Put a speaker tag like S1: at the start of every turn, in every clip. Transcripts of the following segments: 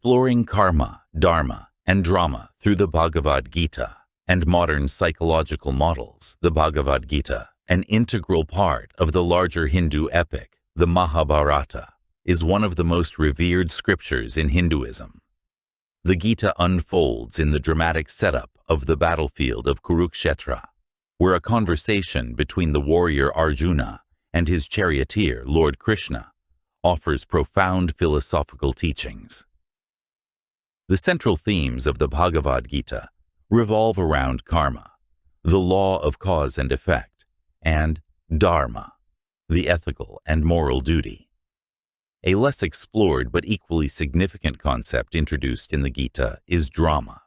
S1: exploring karma, dharma, and drama through the Bhagavad Gita and modern psychological models. The Bhagavad Gita, an integral part of the larger Hindu epic, the Mahabharata, is one of the most revered scriptures in Hinduism. The Gita unfolds in the dramatic setup of the battlefield of Kurukshetra, where a conversation between the warrior Arjuna and his charioteer, Lord Krishna, offers profound philosophical teachings. The central themes of the Bhagavad Gita revolve around karma, the law of cause and effect, and dharma, the ethical and moral duty. A less explored but equally significant concept introduced in the Gita is drama,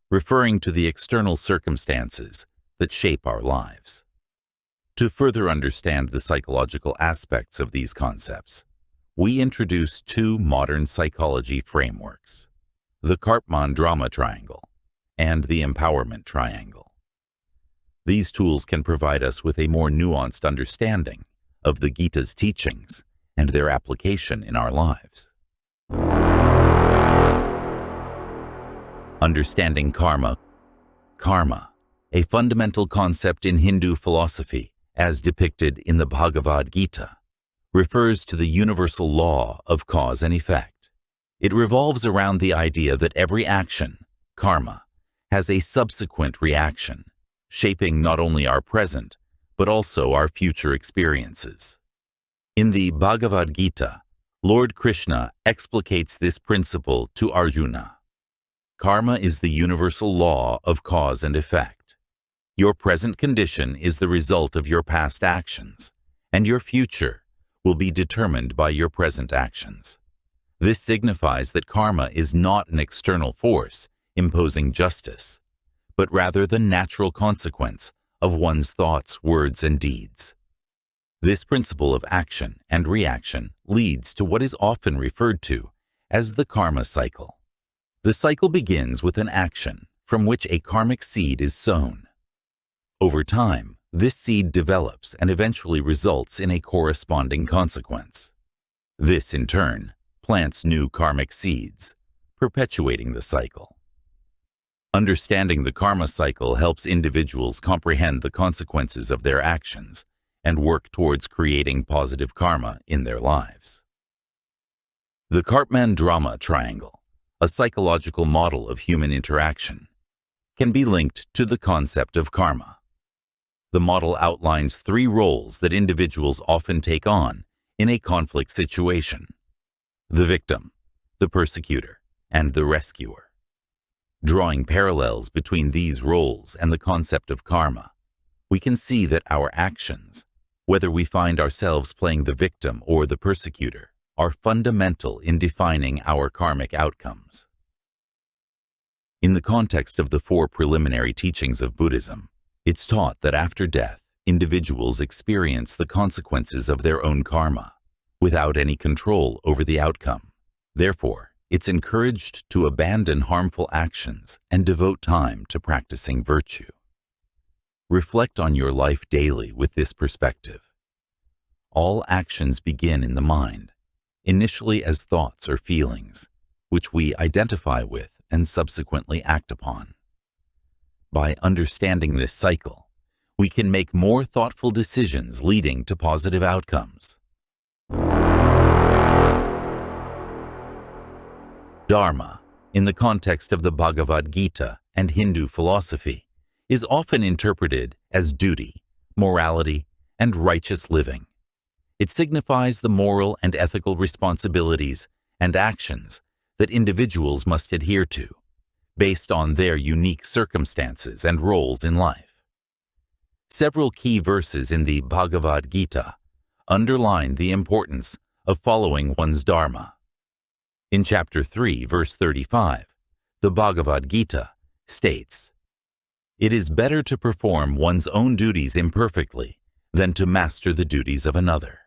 S1: referring to the external circumstances that shape our lives. To further understand the psychological aspects of these concepts, we introduce two modern psychology frameworks, the Karpman drama triangle and the empowerment triangle. These tools can provide us with a more nuanced understanding of the Gita's teachings and their application in our lives. Understanding karma. Karma, a fundamental concept in Hindu philosophy as depicted in the Bhagavad Gita, refers to the universal law of cause and effect. It revolves around the idea that every action, karma, has a subsequent reaction, shaping not only our present, but also our future experiences. In the Bhagavad Gita, Lord Krishna explicates this principle to Arjuna. Karma is the universal law of cause and effect. Your present condition is the result of your past actions, and your future will be determined by your present actions. This signifies that karma is not an external force imposing justice, but rather the natural consequence of one's thoughts, words, and deeds. This principle of action and reaction leads to what is often referred to as the karma cycle. The cycle begins with an action from which a karmic seed is sown. Over time, this seed develops and eventually results in a corresponding consequence. This, in turn, plants new karmic seeds, perpetuating the cycle. Understanding the karma cycle helps individuals comprehend the consequences of their actions and work towards creating positive karma in their lives. The Karpman drama triangle, a psychological model of human interaction, can be linked to the concept of karma. The model outlines three roles that individuals often take on in a conflict situation: the victim, the persecutor, and the rescuer. Drawing parallels between these roles and the concept of karma, we can see that our actions, whether we find ourselves playing the victim or the persecutor, are fundamental in defining our karmic outcomes. In the context of the four preliminary teachings of Buddhism, it's taught that after death, individuals experience the consequences of their own karma, without any control over the outcome. Therefore, it's encouraged to abandon harmful actions and devote time to practicing virtue. Reflect on your life daily with this perspective. All actions begin in the mind, initially as thoughts or feelings, which we identify with and subsequently act upon. By understanding this cycle, we can make more thoughtful decisions leading to positive outcomes. Dharma, in the context of the Bhagavad Gita and Hindu philosophy, is often interpreted as duty, morality, and righteous living. It signifies the moral and ethical responsibilities and actions that individuals must adhere to, based on their unique circumstances and roles in life. Several key verses in the Bhagavad Gita underline the importance of following one's dharma. In chapter 3, verse 35, the Bhagavad Gita states, "It is better to perform one's own duties imperfectly than to master the duties of another."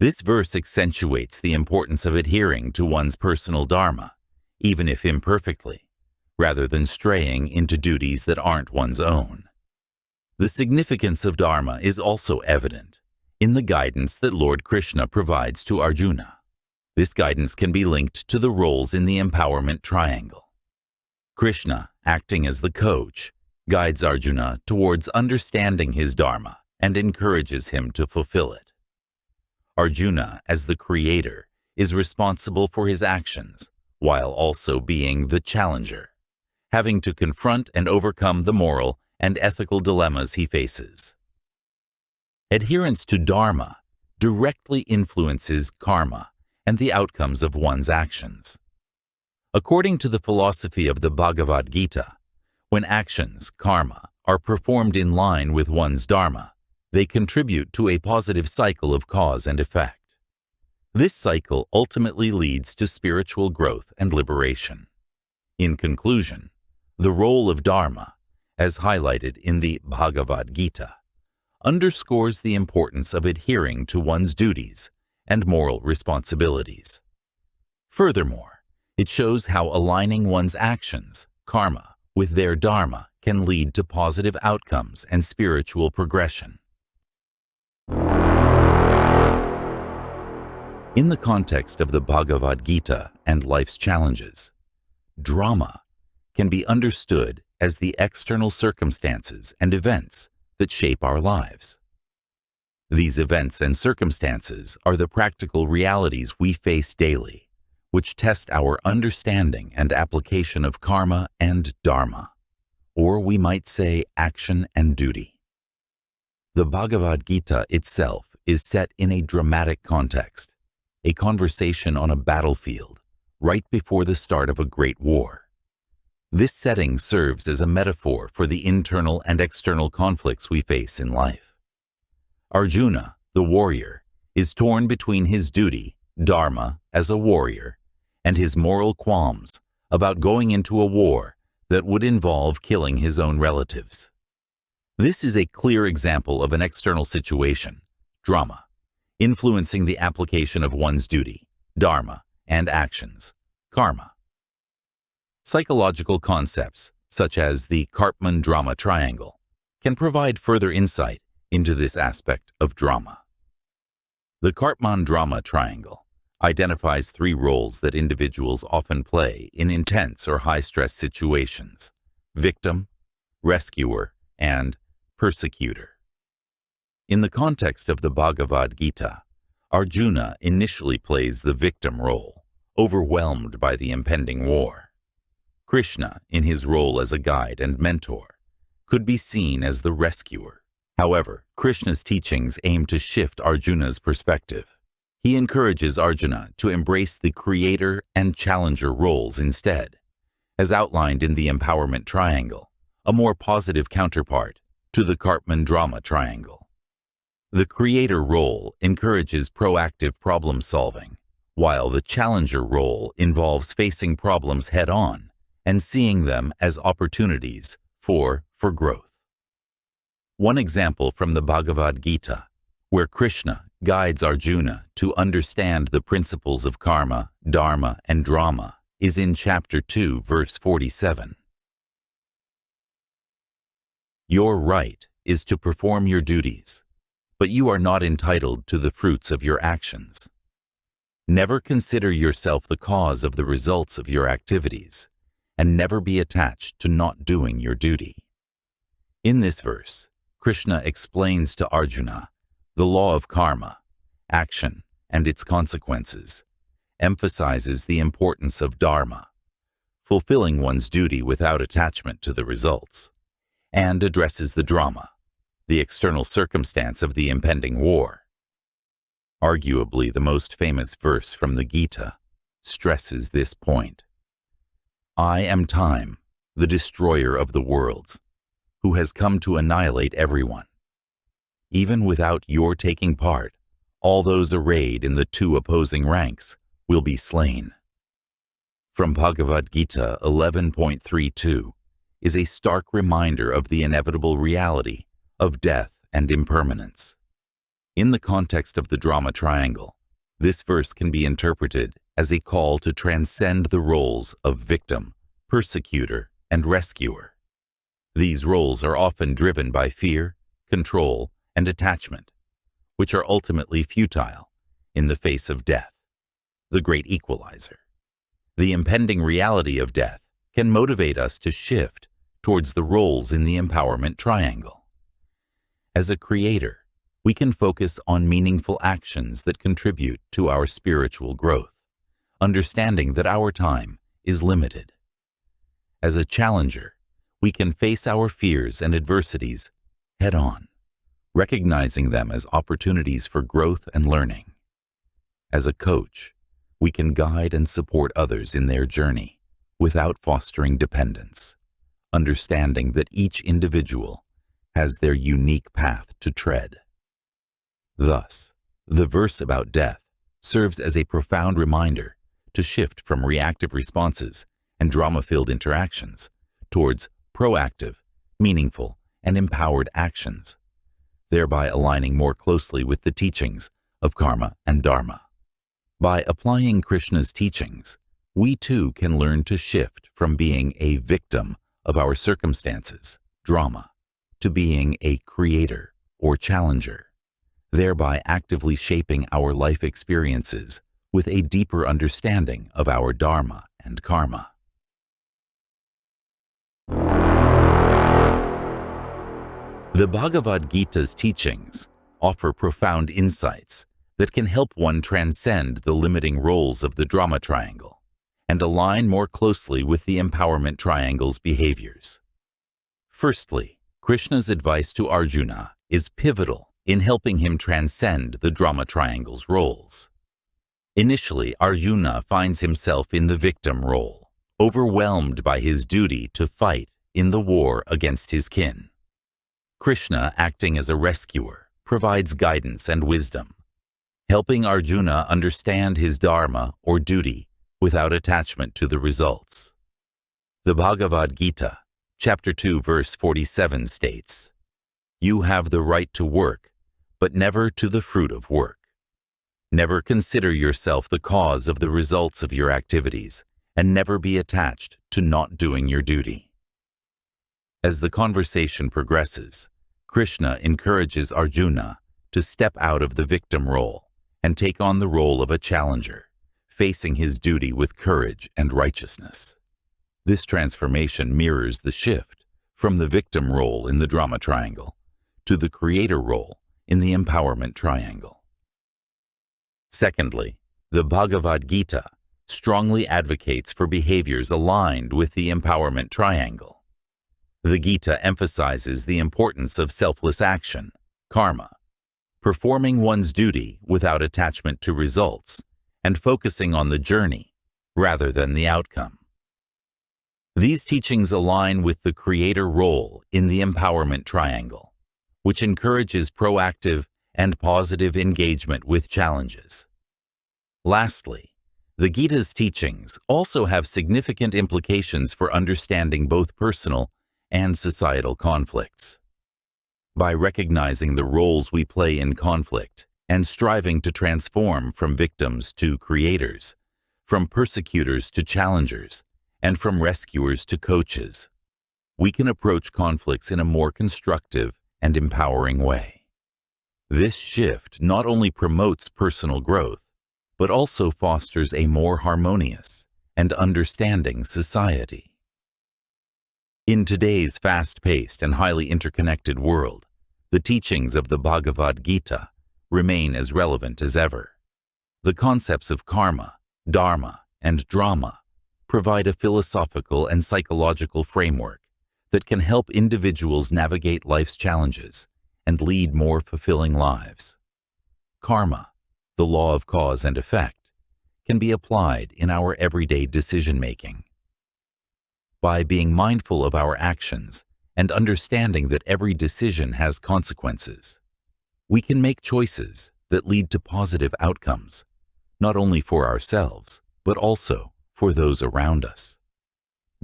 S1: This verse accentuates the importance of adhering to one's personal dharma, even if imperfectly, rather than straying into duties that aren't one's own. The significance of dharma is also evident in the guidance that Lord Krishna provides to Arjuna. This guidance can be linked to the roles in the empowerment triangle. Krishna, acting as the coach, guides Arjuna towards understanding his Dharma and encourages him to fulfill it. Arjuna, as the creator, is responsible for his actions, while also being the challenger, having to confront and overcome the moral and ethical dilemmas he faces. Adherence to Dharma directly influences karma and the outcomes of one's actions. According to the philosophy of the Bhagavad Gita, when actions, karma, are performed in line with one's Dharma, they contribute to a positive cycle of cause and effect. This cycle ultimately leads to spiritual growth and liberation. In conclusion, the role of Dharma, as highlighted in the Bhagavad Gita, underscores the importance of adhering to one's duties and moral responsibilities. Furthermore, it shows how aligning one's actions, karma, with their Dharma can lead to positive outcomes and spiritual progression. In the context of the Bhagavad Gita and life's challenges, drama can be understood as the external circumstances and events that shape our lives. These events and circumstances are the practical realities we face daily, which test our understanding and application of karma and dharma, or we might say action and duty. The Bhagavad Gita itself is set in a dramatic context, a conversation on a battlefield right before the start of a great war. This setting serves as a metaphor for the internal and external conflicts we face in life. Arjuna, the warrior, is torn between his duty, dharma, as a warrior, and his moral qualms about going into a war that would involve killing his own relatives. This is a clear example of an external situation, drama, influencing the application of one's duty, dharma, and actions, karma. Psychological concepts, such as the Karpman-drama triangle, can provide further insight into this aspect of drama. The Karpman-drama triangle identifies three roles that individuals often play in intense or high-stress situations: victim, rescuer, and persecutor. In the context of the Bhagavad Gita, Arjuna initially plays the victim role, overwhelmed by the impending war. Krishna, in his role as a guide and mentor, could be seen as the rescuer. However, Krishna's teachings aim to shift Arjuna's perspective. He encourages Arjuna to embrace the creator and challenger roles instead, as outlined in the empowerment triangle, a more positive counterpart to the Karpman-drama triangle. The creator role encourages proactive problem solving, while the challenger role involves facing problems head-on and seeing them as opportunities for growth. One example from the Bhagavad Gita, where Krishna guides Arjuna to understand the principles of karma, dharma, and drama, is in chapter 2, verse 47. Your right is to perform your duties, but you are not entitled to the fruits of your actions. Never consider yourself the cause of the results of your activities, and never be attached to not doing your duty. In this verse, Krishna explains to Arjuna the law of karma, action, and its consequences, emphasizes the importance of dharma, fulfilling one's duty without attachment to the results, and addresses the drama, the external circumstance of the impending war. Arguably the most famous verse from the Gita stresses this point. I am time, the destroyer of the worlds, who has come to annihilate everyone. Even without your taking part, all those arrayed in the two opposing ranks will be slain. From Bhagavad Gita 11.32 is a stark reminder of the inevitable reality of death and impermanence. In the context of the drama triangle, this verse can be interpreted as a call to transcend the roles of victim, persecutor, and rescuer. These roles are often driven by fear, control, and attachment, which are ultimately futile in the face of death. the great equalizer. The impending reality of death can motivate us to shift towards the roles in the empowerment triangle. As a creator, we can focus on meaningful actions that contribute to our spiritual growth, understanding that our time is limited. As a challenger, we can face our fears and adversities head-on, recognizing them as opportunities for growth and learning. As a coach, we can guide and support others in their journey without fostering dependence, understanding that each individual has their unique path to tread. Thus, the verse about death serves as a profound reminder to shift from reactive responses and drama-filled interactions towards proactive, meaningful, and empowered actions, thereby aligning more closely with the teachings of karma and dharma. By applying Krishna's teachings, we too can learn to shift from being a victim of our circumstances, drama, to being a creator or challenger, thereby actively shaping our life experiences with a deeper understanding of our dharma and karma. The Bhagavad Gita's teachings offer profound insights that can help one transcend the limiting roles of the drama triangle and align more closely with the empowerment triangle's behaviors. Firstly, Krishna's advice to Arjuna is pivotal in helping him transcend the drama triangle's roles. Initially, Arjuna finds himself in the victim role, overwhelmed by his duty to fight in the war against his kin. Krishna, acting as a rescuer, provides guidance and wisdom, helping Arjuna understand his dharma or duty without attachment to the results. The Bhagavad Gita, chapter 2, verse 47 states, "You have the right to work, but never to the fruit of work. Never consider yourself the cause of the results of your activities, and never be attached to not doing your duty." As the conversation progresses, Krishna encourages Arjuna to step out of the victim role and take on the role of a challenger, facing his duty with courage and righteousness. This transformation mirrors the shift from the victim role in the drama triangle to the creator role in the empowerment triangle. Secondly, the Bhagavad Gita strongly advocates for behaviors aligned with the empowerment triangle. The Gita emphasizes the importance of selfless action, karma, performing one's duty without attachment to results, and focusing on the journey rather than the outcome. These teachings align with the creator role in the empowerment triangle, which encourages proactive and positive engagement with challenges. Lastly, the Gita's teachings also have significant implications for understanding both personal and societal conflicts. By recognizing the roles we play in conflict and striving to transform from victims to creators, from persecutors to challengers, and from rescuers to coaches, we can approach conflicts in a more constructive and empowering way. This shift not only promotes personal growth, but also fosters a more harmonious and understanding society. In today's fast-paced and highly interconnected world, the teachings of the Bhagavad Gita remain as relevant as ever. The concepts of karma, dharma, and drama provide a philosophical and psychological framework that can help individuals navigate life's challenges and lead more fulfilling lives. Karma, the law of cause and effect, can be applied in our everyday decision-making. By being mindful of our actions and understanding that every decision has consequences, we can make choices that lead to positive outcomes, not only for ourselves, but also for those around us.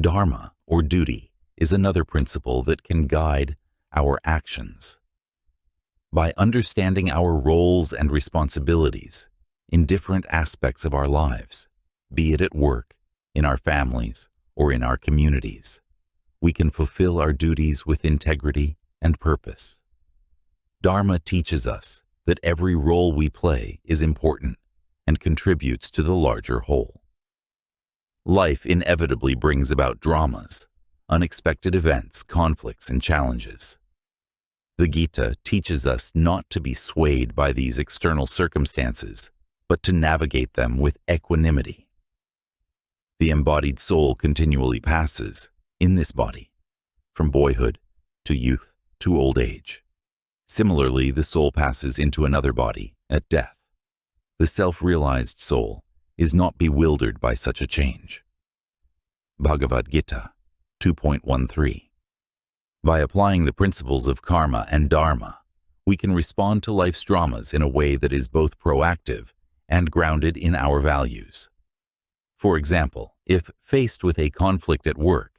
S1: Dharma, or duty, is another principle that can guide our actions. By understanding our roles and responsibilities in different aspects of our lives, be it at work, in our families, or in our communities, we can fulfill our duties with integrity and purpose. Dharma teaches us that every role we play is important and contributes to the larger whole. Life inevitably brings about dramas, unexpected events, conflicts, and challenges. The Gita teaches us not to be swayed by these external circumstances, but to navigate them with equanimity. The embodied soul continually passes, in this body, from boyhood to youth to old age. Similarly, the soul passes into another body at death. The self-realized soul is not bewildered by such a change. Bhagavad Gita 2.13. By applying the principles of karma and dharma, we can respond to life's dramas in a way that is both proactive and grounded in our values. For example, if faced with a conflict at work,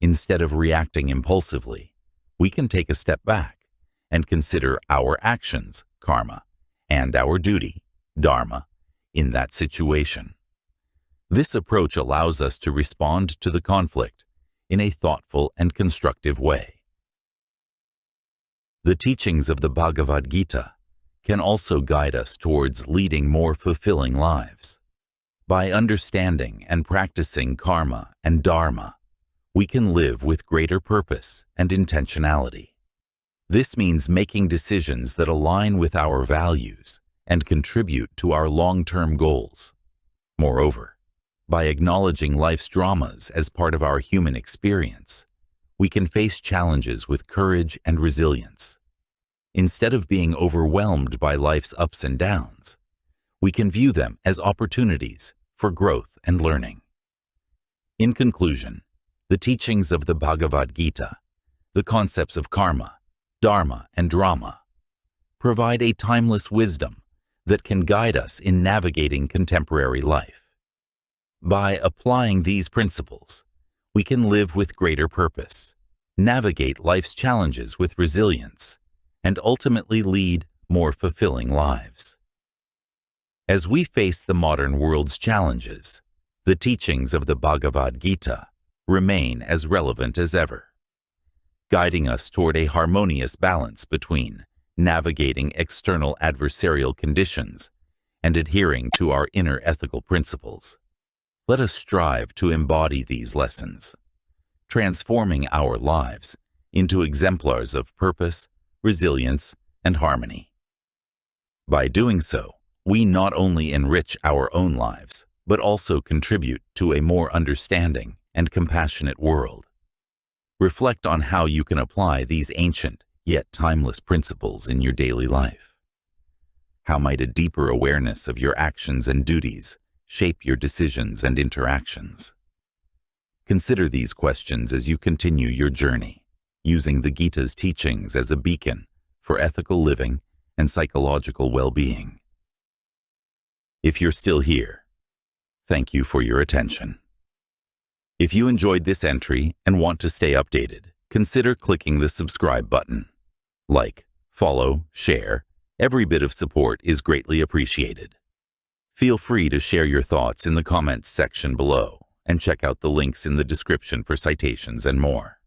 S1: instead of reacting impulsively, we can take a step back and consider our actions, karma, and our duty, dharma, in that situation. This approach allows us to respond to the conflict in a thoughtful and constructive way. The teachings of the Bhagavad Gita can also guide us towards leading more fulfilling lives. By understanding and practicing karma and dharma, we can live with greater purpose and intentionality. This means making decisions that align with our values and contribute to our long-term goals. Moreover, by acknowledging life's dramas as part of our human experience, we can face challenges with courage and resilience. Instead of being overwhelmed by life's ups and downs, we can view them as opportunities for growth and learning. In conclusion, the teachings of the Bhagavad Gita, the concepts of karma, dharma, and drama, provide a timeless wisdom that can guide us in navigating contemporary life. By applying these principles, we can live with greater purpose, navigate life's challenges with resilience, and ultimately lead more fulfilling lives. As we face the modern world's challenges, the teachings of the Bhagavad Gita remain as relevant as ever, guiding us toward a harmonious balance between navigating external adversarial conditions and adhering to our inner ethical principles. Let us strive to embody these lessons, transforming our lives into exemplars of purpose, resilience, and harmony. By doing so, we not only enrich our own lives, but also contribute to a more understanding and compassionate world. Reflect on how you can apply these ancient yet timeless principles in your daily life. How might a deeper awareness of your actions and duties shape your decisions and interactions? Consider these questions as you continue your journey, using the Gita's teachings as a beacon for ethical living and psychological well-being. If you're still here, thank you for your attention. If you enjoyed this entry and want to stay updated, consider clicking the subscribe button. Like, follow, share. Every bit of support is greatly appreciated. Feel free to share your thoughts in the comments section below and check out the links in the description for citations and more.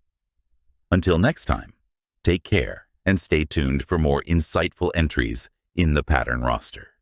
S1: Until next time, take care and stay tuned for more insightful entries in the pattern roster.